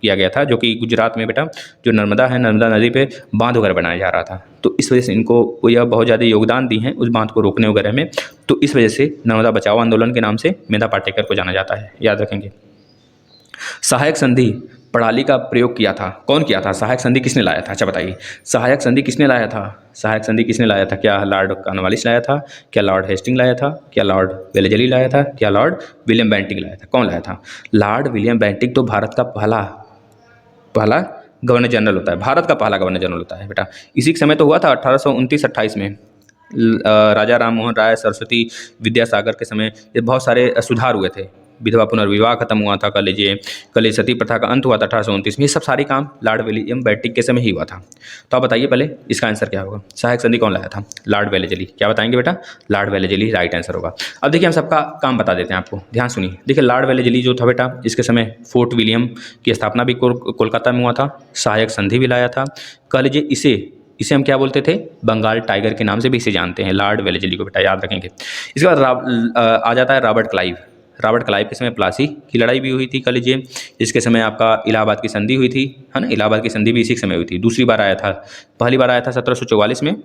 किया गया था, जो कि गुजरात में बेटा जो नर्मदा है, नर्मदा नदी पे बांध वगैरह बनाया जा रहा था। तो इस वजह से इनको यह बहुत ज़्यादा योगदान दी हैं उस बांध को रोकने वगैरह में। तो इस वजह से नर्मदा बचाओ आंदोलन के नाम से मेधा पाटेकर को जाना जाता है, याद रखेंगे। सहायक संधि प्रणाली का प्रयोग किया था, कौन किया था? सहायक संधि किसने लाया था? अच्छा बताइए, सहायक संधि किसने लाया था? सहायक संधि किसने लाया था? क्या लॉर्ड कॉर्नवालिस लाया था? क्या लॉर्ड हेस्टिंग लाया था? क्या लॉर्ड वेलेजली लाया था? क्या लॉर्ड विलियम बेंटिक लाया था? कौन लाया था? लॉर्ड विलियम बेंटिक तो भारत का पहला गवर्नर जनरल होता है, भारत का पहला गवर्नर जनरल होता है बेटा। इसी के समय तो हुआ था 1829-28 में। राजा राम मोहन राय, सरस्वती विद्यासागर के समय ये बहुत सारे सुधार हुए थे। विधवा पुनर्विवाह खत्म हुआ था, कल सती प्रथा का अंत हुआ था 1829 में। ये सब सारे काम लॉर्ड विलियम बेंटिक के समय ही हुआ था। तो आप बताइए पहले इसका आंसर क्या होगा? सहायक संधि कौन लाया था? Lord Wellesley. क्या बताएंगे बेटा? लॉर्ड वेलेजली राइट आंसर होगा। अब देखिए हम सबका काम बता देते हैं आपको, ध्यान सुनिए। देखिए लॉर्ड वेलेजली जो था बेटा, इसके समय फोर्ट विलियम की स्थापना भी कोलकाता में हुआ था, सहायक संधि भी लाया था। कह लीजिए इसे हम क्या बोलते थे? बंगाल टाइगर के नाम से भी इसे जानते हैं, लॉर्ड वेलेजली को बेटा, याद रखेंगे। इसके बाद आ जाता है रॉबर्ट क्लाइव के समय प्लासी की लड़ाई भी हुई थी, कह लीजिए। इसके समय आपका इलाहाबाद की संधि हुई थी, है ना, इलाहाबाद की संधि भी इसी समय हुई थी। दूसरी बार आया था, पहली बार आया था 1744 में,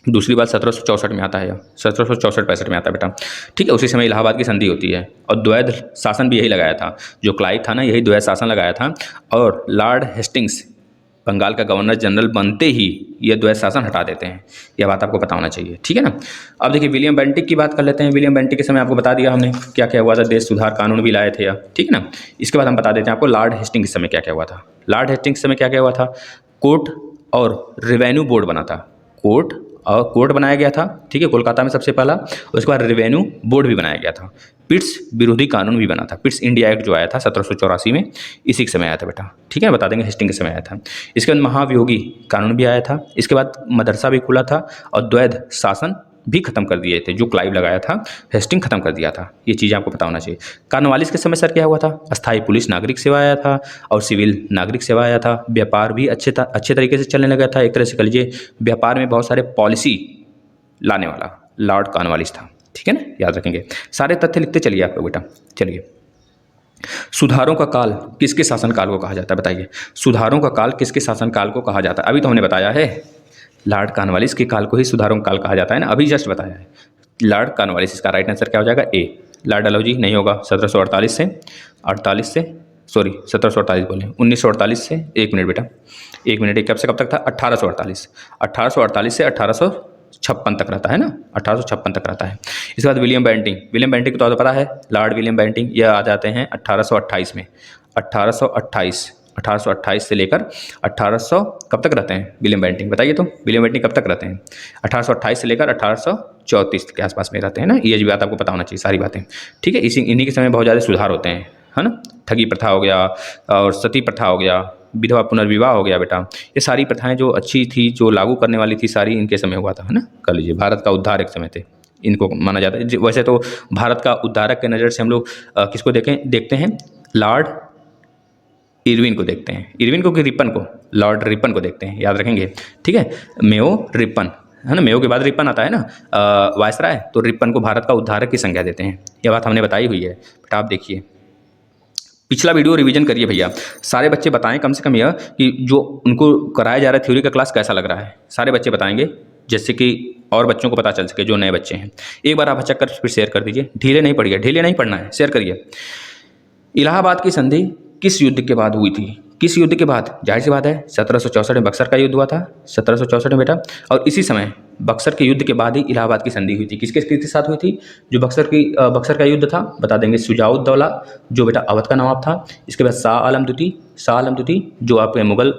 दूसरी बार 1764 में आता है, 1764-65 में आता है बेटा, ठीक है। उसी समय इलाहाबाद की संधि होती है, और द्वैध शासन भी यही लगाया था, जो क्लाइव था ना, यही द्वैध शासन लगाया था। और लॉर्ड हेस्टिंग्स बंगाल का गवर्नर जनरल बनते ही ये द्वैध शासन हटा देते हैं, यह बात आपको पता होना चाहिए, ठीक है ना। अब देखिए विलियम बेंटिक की बात कर लेते हैं। विलियम बेंटिक के समय आपको बता दिया हमने क्या क्या हुआ था, देश सुधार कानून भी लाए थे या, ठीक है ना। इसके बाद हम बता देते हैं आपको लॉर्ड हेस्टिंग के समय क्या क्या हुआ था। लॉर्ड हेस्टिंग के समय क्या क्या हुआ था? कोर्ट और रेवेन्यू बोर्ड बना था, कोर्ट और कोर्ट बनाया गया था, ठीक है, कोलकाता में सबसे पहला। उसके बाद रेवेन्यू बोर्ड भी बनाया गया था। पिट्स विरोधी कानून भी बना था, पिट्स इंडिया एक्ट जो आया था 1784 में, इसी के समय आया था बेटा, ठीक है, बता देंगे हेस्टिंग के समय आया था। इसके बाद महाभियोगी कानून भी आया था। इसके बाद मदरसा भी खुला था और द्वैध शासन भी खत्म कर दिए थे, जो क्लाइव लगाया था, हेस्टिंग खत्म कर दिया था। ये चीज़ आपको पता होना चाहिए। कॉर्नवालिस के समय सर क्या हुआ था? अस्थायी पुलिस नागरिक सेवा आया था और सिविल नागरिक सेवा आया था। व्यापार भी अच्छे तरीके से चलने लगा था। एक तरह से कह लीजिए व्यापार में बहुत सारे पॉलिसी लाने वाला लॉर्ड कॉर्नवालिस था, ठीक है ना, याद रखेंगे। सारे तथ्य लिखते चलिए आप लोग बेटा। चलिए, सुधारों का काल किसके शासनकाल को कहा जाता है? बताइए, सुधारों का काल किसके शासनकाल को कहा जाता है? अभी तो हमने बताया है लॉर्ड कॉर्नवालिस के काल को ही सुधारों का काल कहा जाता है ना, अभी जस्ट बताया है लॉर्ड कॉर्नवालिस। इसका राइट आंसर क्या हो जाएगा? ए। लॉर्ड डलहौजी नहीं होगा, 1748 से 1748 बोले 1948 से, एक मिनट बेटा, एक मिनट, कब से कब तक था? 1848 से 1856 तक रहता है ना, 1856 तक रहता है। इसके बाद विलियम बेंटिंक तो पता है, लॉर्ड विलियम बेंटिंक, ये आ जाते हैं 1828 में। 1828 से लेकर 1800 कब तक रहते हैं विलियम बेंटिंक? बताइए तो, विलियम बेंटिंक कब तक रहते हैं? 1828 से लेकर 1834 के आसपास में रहते हैं ना। ये भी बात आपको पता होना चाहिए, सारी बातें, ठीक है। इन्हीं के समय बहुत ज़्यादा सुधार होते हैं, है ना। ठगी प्रथा हो गया और सती प्रथा हो गया, विधवा पुनर्विवाह हो गया बेटा। ये सारी प्रथाएं जो अच्छी थी, जो लागू करने वाली थी, सारी इनके समय हुआ था, है ना। कर लीजिए, भारत का उद्धार एक समय थे, इनको माना जाता है। वैसे तो भारत का उद्धारक के नज़र से हम लोग किसको देखते हैं? लॉर्ड इरविन को देखते हैं। इरविन को कि रिपन को? लॉर्ड रिपन को देखते हैं, याद रखेंगे, ठीक है। मेयो रिपन, है ना, मेयो के बाद रिपन आता है ना, वायसराय, तो रिपन को भारत का उद्धारक की संज्ञा देते हैं। यह बात हमने बताई हुई है बेटा। आप देखिए, पिछला वीडियो रिवीजन करिए भैया, सारे बच्चे बताएं कम से कम यह कि जो उनको कराया जा रहा है थ्योरी का क्लास कैसा लग रहा है। सारे बच्चे बताएंगे, जैसे कि और बच्चों को पता चल सके जो नए बच्चे हैं। एक बार आप अच्छा कर फिर शेयर कर दीजिए, ढीले नहीं पड़िए, ढीले नहीं पढ़ना है, शेयर करिए। इलाहाबाद की संधि किस युद्ध के बाद हुई थी? किस युद्ध के बाद? जाहिर सी बात है 1764 में बक्सर का युद्ध हुआ था, 1764 में बेटा। और इसी समय बक्सर के युद्ध के बाद ही इलाहाबाद की संधि हुई थी। किसके साथ हुई थी? जो बक्सर का युद्ध था, बता देंगे, शुजाउद्दौला जो बेटा अवध का नवाब था। इसके बाद शाह आलम द्वितीय जो आपके मुगल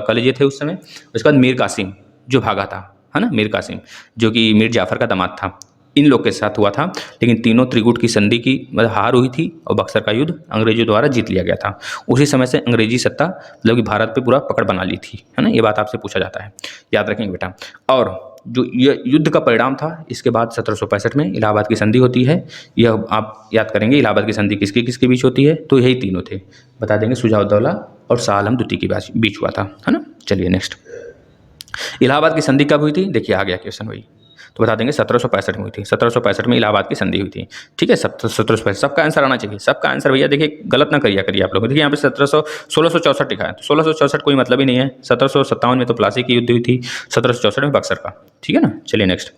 कलीजे थे उस समय। उसके बाद मीर कासिम जो भागा था, है ना, मीर कासिम जो कि मीर जाफर का दामाद था। इन लोग के साथ हुआ था। लेकिन तीनों त्रिगुट की संधि की मतलब हार हुई थी और बक्सर का युद्ध अंग्रेजों द्वारा जीत लिया गया था। उसी समय से अंग्रेजी सत्ता मतलब कि भारत पे पूरा पकड़ बना ली थी, है ना। ये बात आपसे पूछा जाता है, याद रखेंगे बेटा। और जो ये युद्ध का परिणाम था, इसके बाद 1765 में इलाहाबाद की संधि होती है। यह आप याद करेंगे, इलाहाबाद की संधि किसके बीच होती है? तो यही तीनों थे, बता देंगे, शुजाउद्दौला और शाह आलम द्वितीय के बीच हुआ था, है ना। चलिए नेक्स्ट, इलाहाबाद की संधि कब हुई थी? देखिए आ गया क्वेश्चन वही, तो बता देंगे 1765 में हुई थी। 1765 में इलाहाबाद की संधि हुई थी, ठीक है। 1765 सबका आंसर आना चाहिए, सबका आंसर भैया। देखिए गलत ना करिए आप लोग। देखिए यहाँ पे 1664 लिखा है, तो 1664 कोई मतलब ही नहीं है। 1757 में तो प्लासी की युद्ध हुई थी, 1764 में बक्सर का, ठीक है ना। चलिए नेक्स्ट,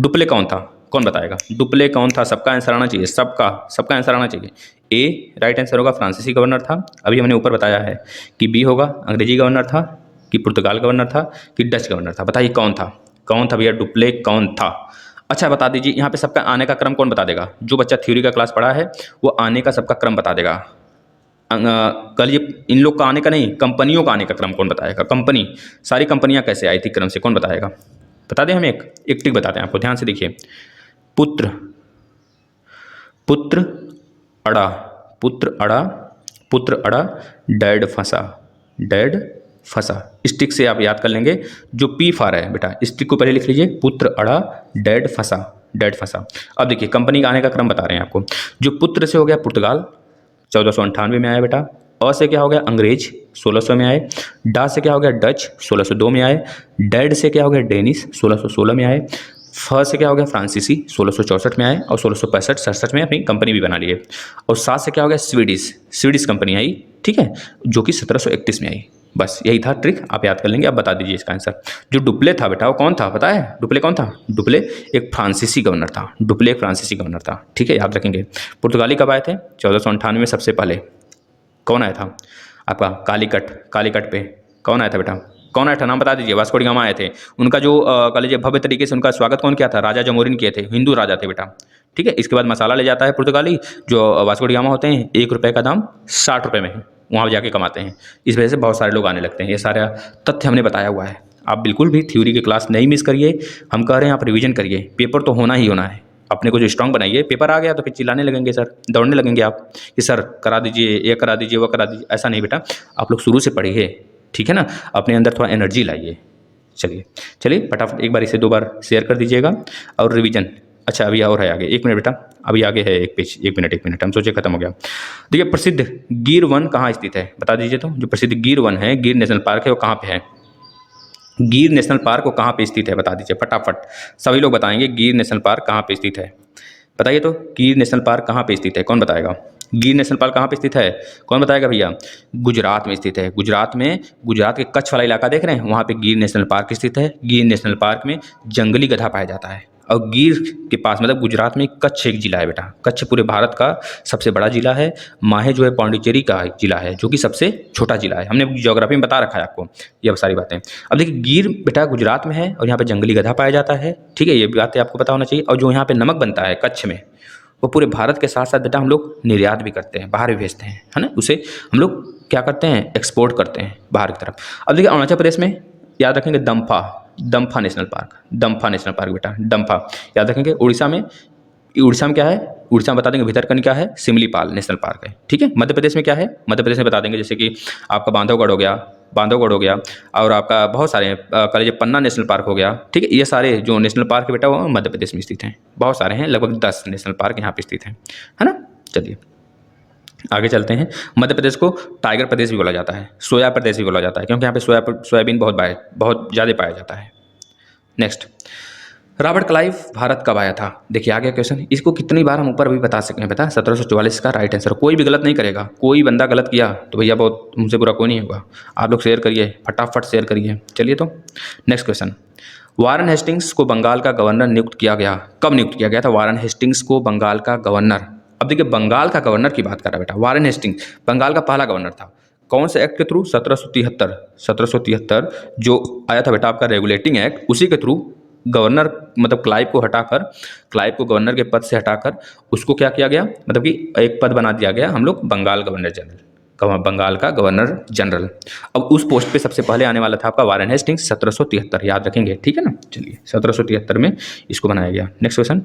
डुप्ले कौन था? कौन बताएगा डुप्ले कौन था? सबका आंसर आना चाहिए, सबका आंसर आना चाहिए। ए राइट आंसर होगा, फ्रांसीसी गवर्नर था। अभी हमने ऊपर बताया है कि बी होगा, अंग्रेजी गवर्नर था, कि पुर्तगाल गवर्नर था, कि डच गवर्नर था। बताइए कौन था भैया? डुप्ले कौन था? अच्छा बता दीजिए, यहाँ पे सबका आने का क्रम कौन बता देगा? जो बच्चा थ्योरी का क्लास पढ़ा है वो आने का सबका क्रम बता देगा। कल ये इन लोग का आने का नहीं, कंपनियों का आने का क्रम कौन बताएगा? कंपनी, सारी कंपनियां कैसे आई थी क्रम से, कौन बताएगा? बता दें हम एक टिक बताते हैं आपको, ध्यान से देखिए। पुत्र अड़ा, डैड फंसा। स्टिक से आप याद कर लेंगे, जो पी फार है बेटा, स्टिक को पहले लिख लीजिए, पुत्र अड़ा डैड फंसा। अब देखिए कंपनी का आने का क्रम बता रहे हैं आपको। जो पुत्र से हो गया पुर्तगाल, 1498 में आया बेटा। अ से क्या हो गया? अंग्रेज, 1600 में आए। डा से क्या हो गया? डच, 1602 में आए। डैड से क्या हो गया? डेनिस, 1616 में आए। फ से क्या हो गया? फ्रांसीसी, 1664 में आए और 1665-67 में अपनी कंपनी भी बना लिए। और सा से क्या हो गया? स्वीडिश कंपनी आई, ठीक है, जो कि 1731 में आई। बस यही था ट्रिक, आप याद कर लेंगे। अब बता दीजिए इसका आंसर। जो डुप्ले था बेटा वो कौन था पता है? डुप्ले कौन था? डुप्ले एक फ्रांसीसी गवर्नर था, ठीक है, याद रखेंगे। पुर्तगाली कब आए थे? 1498 में सबसे पहले। कौन आया था आपका? कालीकट पे कौन आया था बेटा? कौन आया था? नाम बता दीजिए। वास्को डी गामा आए थे। उनका जो कह लीजिए भव्य तरीके से उनका स्वागत कौन किया था? राजा जमोरिन किए थे, हिंदू राजा थे बेटा, ठीक है। इसके बाद मसाला ले जाता है पुर्तगाली, जो वास्को डी गामा होते हैं। 1 रुपये का दाम 60 रुपये में है, वहाँ जाके कमाते हैं। इस वजह से बहुत सारे लोग आने लगते हैं। ये सारा तथ्य हमने बताया हुआ है, आप बिल्कुल भी थ्योरी की क्लास नहीं मिस करिए। हम कह रहे हैं आप रिवीजन करिए, पेपर तो होना ही होना है। अपने को जो स्ट्रांग बनाइए, पेपर आ गया तो फिर चिल्लाने लगेंगे सर, दौड़ने लगेंगे आप कि सर करा दीजिए, ये करा दीजिए, वो करा दीजिए। ऐसा नहीं बेटा, आप लोग शुरू से पढ़िए, ठीक है ना। अपने अंदर थोड़ा एनर्जी लाइए। चलिए चलिए फटाफट एक बार इसे 2 बार शेयर कर दीजिएगा। और रिवीजन, अच्छा अभी और है आगे, 1 मिनट बेटा, अभी आगे है एक पेज, 1 मिनट, हम सोचे खत्म हो गया। देखिए प्रसिद्ध गिर वन कहाँ स्थित है, बता दीजिए। तो जो प्रसिद्ध गिर वन है, गिर नेशनल पार्क है, वो कहाँ पे है? गिर नेशनल पार्क वो कहाँ पे स्थित है, बता दीजिए फटाफट। सभी लोग बताएंगे गिर नेशनल पार्क कहाँ पे स्थित है। बताइए तो, गिर नेशनल पार्क कहाँ पे स्थित है, कौन बताएगा? गिर नेशनल पार्क कहाँ पे स्थित है, कौन बताएगा भैया? गुजरात में स्थित है। गुजरात में, गुजरात के कच्छ वाला इलाका देख रहे हैं, वहाँ पे गिर नेशनल पार्क स्थित है। गिर नेशनल पार्क में जंगली गधा पाया जाता है। और गिर के पास मतलब गुजरात में कच्छ एक जिला है बेटा। कच्छ पूरे भारत का सबसे बड़ा जिला है। माहे जो है पौंडीचेरी का एक जिला है, जो कि सबसे छोटा जिला है। हमने ज्योग्राफी में बता रखा है आपको ये सारी बातें। अब देखिए गिर बेटा गुजरात में है और यहाँ पे जंगली गधा पाया जाता है, ठीक है, ये बातें आपको पता होना चाहिए। और जो यहाँ पे नमक बनता है कच्छ में, वो पूरे भारत के साथ साथ बेटा हम लोग निर्यात भी करते हैं, बाहर भी भेजते हैं, है ना। उसे हम लोग क्या करते हैं, एक्सपोर्ट करते हैं बाहर की तरफ। अब देखिए अरुणाचल प्रदेश में याद रखेंगे दम्फा, दम्फा नेशनल पार्क, दम्फा नेशनल पार्क बेटा, दम्फा याद रखेंगे। उड़ीसा में, उड़ीसा में क्या है, उड़ीसा में बता देंगे भितरकनिका है, सिमलीपाल नेशनल पार्क है, ठीक है। मध्य प्रदेश में क्या है, मध्य प्रदेश में बता देंगे जैसे कि आपका बांधवगढ़ हो गया, बांधवगढ़ हो गया, और आपका बहुत सारे कह लीजिए पन्ना नेशनल पार्क हो गया, ठीक है। ये सारे जो नेशनल पार्क है बेटा वो मध्य प्रदेश में स्थित हैं। बहुत सारे हैं, लगभग 10 नेशनल पार्क यहाँ पे स्थित हैं, है ना। चलिए आगे चलते हैं। मध्य प्रदेश को टाइगर प्रदेश भी बोला जाता है, सोया प्रदेश भी बोला जाता है, क्योंकि यहाँ पे सोयाबीन बहुत ज़्यादा पाया जाता है। नेक्स्ट, रॉबर्ट क्लाइव भारत कब आया था? देखिए आ गया क्वेश्चन। इसको कितनी बार हम ऊपर भी बता सकते हैं बेटा, 1744 का राइट आंसर। कोई भी गलत नहीं करेगा, कोई बंदा गलत किया तो भैया बहुत मुझसे बुरा कोई नहीं होगा। आप लोग शेयर करिए, फटाफट शेयर करिए। चलिए तो नेक्स्ट क्वेश्चन, वारन हेस्टिंग्स को बंगाल का गवर्नर नियुक्त किया गया, कब नियुक्त किया गया था वारन हेस्टिंग्स को बंगाल का गवर्नर? अब देखिए बंगाल का गवर्नर की बात कर रहा है बेटा, वारन हेस्टिंग्स बंगाल का पहला गवर्नर था। कौन से एक्ट के थ्रू? 1773 जो आया था बेटा आपका रेगुलेटिंग एक्ट, उसी के थ्रू गवर्नर मतलब क्लाइव को हटाकर, क्लाइव को गवर्नर के पद से हटाकर उसको क्या किया गया, मतलब कि एक पद बना दिया गया हम लोग बंगाल गवर्नर जनरल, बंगाल का गवर्नर जनरल। अब उस पोस्ट पे सबसे पहले आने वाला था आपका वारन हेस्टिंग्स 1773, याद रखेंगे, ठीक है ना। चलिए 1773 में इसको बनाया गया। नेक्स्ट क्वेश्चन,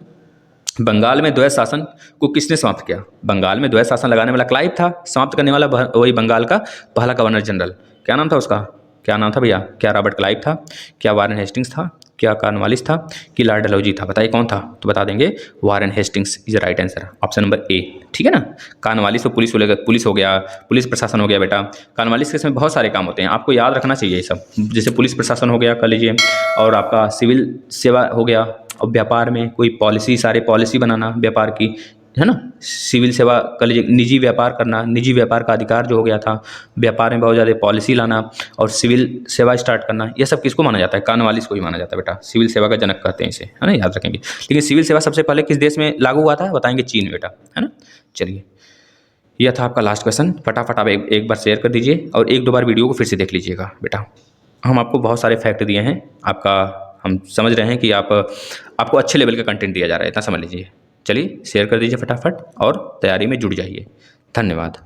बंगाल में द्वैध शासन को किसने समाप्त किया? बंगाल में द्वैध शासन लगाने वाला क्लाइव था, समाप्त करने वाला वही बंगाल का पहला गवर्नर जनरल। क्या नाम था उसका, क्या नाम था भैया? क्या रॉबर्ट क्लाइव था, क्या वारन हेस्टिंग्स था, क्या कॉर्नवालिस था, कि लॉर्ड डलहौजी था? बताइए कौन था? तो बता देंगे Warren Hastings is right answer, option number A, ठीक है ना। कॉर्नवालिस तो पुलिस हो गया, पुलिस प्रशासन हो गया बेटा। कॉर्नवालिस के इसमें बहुत सारे काम होते हैं, आपको याद रखना चाहिए ये सब। जैसे पुलिस प्रशासन हो गया कर लीजिए, और आपका सिविल सेवा हो गया, और व्यापार में कोई पॉलिसी, सारे पॉलिसी बनाना व्यापार की, है ना। सिविल सेवा कर लीजिए, निजी व्यापार करना, निजी व्यापार का अधिकार जो हो गया था, व्यापार में बहुत ज़्यादा पॉलिसी लाना और सिविल सेवा स्टार्ट करना, ये सब किसको माना जाता है? कॉर्नवालिस को ही माना जाता है बेटा, सिविल सेवा का जनक कहते हैं इसे, है ना, याद रखेंगे। लेकिन सिविल सेवा सबसे पहले किस देश में लागू हुआ था? बताएंगे चीन बेटा, है ना। चलिए यह था आपका लास्ट क्वेश्चन। फटाफट आप एक बार शेयर कर दीजिए और 1-2 बार वीडियो को फिर से देख लीजिएगा बेटा। हम आपको बहुत सारे फैक्ट दिए हैं, आपका हम समझ रहे हैं कि आपको अच्छे लेवल का कंटेंट दिया जा रहा है, इतना समझ लीजिए। चलिए शेयर कर दीजिए फटाफट और तैयारी में जुड़ जाइए। धन्यवाद।